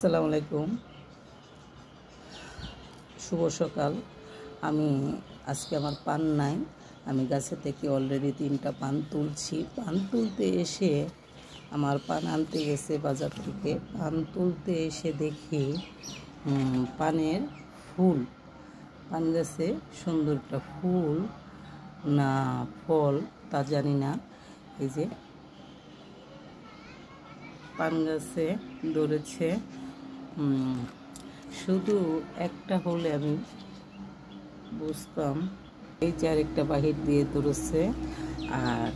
আসসালামু আলাইকুম, শুভ সকাল। আমি আজকে আমার পান নাই। আমি গাছে থেকে অলরেডি 3টা পান তুলছি। পান তুলতে এসে আমার পান আনতে গেছে বাজার থেকে। পান তুলতে এসে দেখি পানের ফুল, পান গাছে সুন্দর একটা ফুল না ফল তা জানি না। এই যে পান গাছে ধরেছে, শুধু একটা হলে আমি বুঝতাম। এই যে আরেকটা বাহির দিয়ে ধরেছে, আর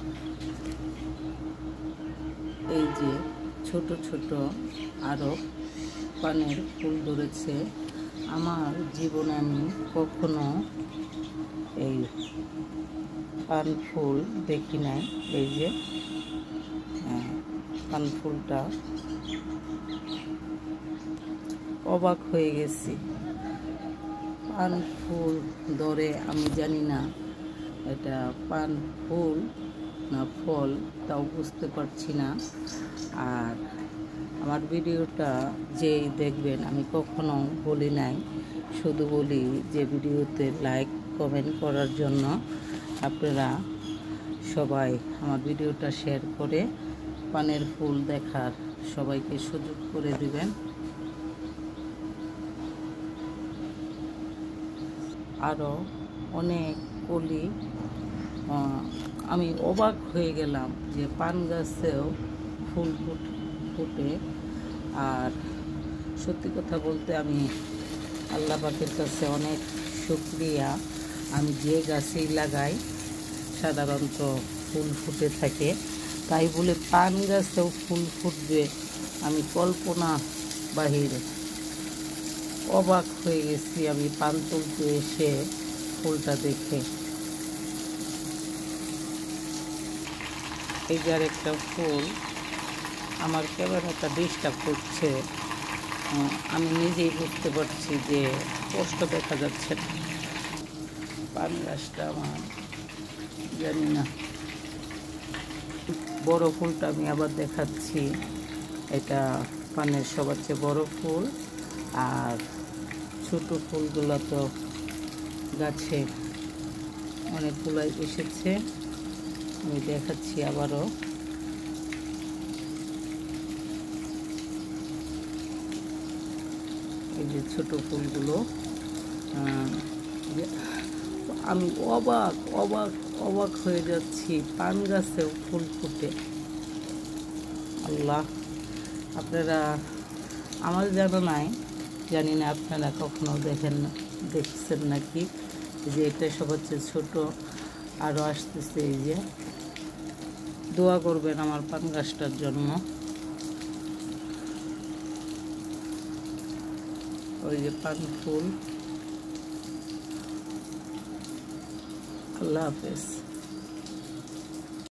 এই যে ছোট ছোট আরো পানের ফুল ধরেছে। আমার জীবনে আমি কখনো এই পান ফুল দেখি নাই। এই যে পান ফুলটা অবাক হয়ে গেছি। পান ফুল ধরে আমি জানি না এটা পান ফুল না ফল, তাও বুঝতে পারছি না। আর আমার ভিডিওটা যেই দেখবেন, আমি কখনো বলি নাই, শুধু বলি যে ভিডিওতে লাইক কমেন্ট করার জন্য আপনারা সবাই আমার ভিডিওটা শেয়ার করে পানের ফুল দেখার সবাইকে সুযোগ করে দিবেন। আরও অনেক কলি, আমি অবাক হয়ে গেলাম যে পান গাছেও ফুল ফুটে। আর সত্যি কথা বলতে আমি আল্লাহ পাকের কাছে অনেক শুকরিয়া। আমি যে গাছেই লাগাই সাধারণত ফুল ফুটে থাকে, তাই বলে পান গাছেও ফুল ফুটবে আমি কল্পনা বাহিরে। অবাক হয়ে গেছি আমি পান তুলতে এসে ফুলটা দেখে। এই যে একটা ফুল, আমার ক্যামেরাটা ডিস্টার্ব করছে, আমি নিজেই বুঝতে পারছি যে স্পষ্ট দেখা যাচ্ছে না। পান গাছটা আমার জানি না। বড় ফুলটা আমি আবার দেখাচ্ছি, এটা পানের সবার চেয়ে বড় ফুল। আর ছোট ফুলগুলো তো গাছে অনেকগুলাই এসেছে, আমি দেখাচ্ছি আবারও। এই যে ছোট ফুলগুলো, আমি অবাক অবাক অবাক হয়ে যাচ্ছি, পান গাছেও ফুল ফুটে। আল্লাহ, আপনারা, আমার জানা নাই, জানি না আপনারা কখনো দেখছেন নাকি। যে এটা সবার চেয়ে ছোটো, আরও আসতেছে। এই যে দোয়া করবেন আমার পান গাছটার জন্য। ওই যে পান ফুল। আল্লাহ হাফেজ।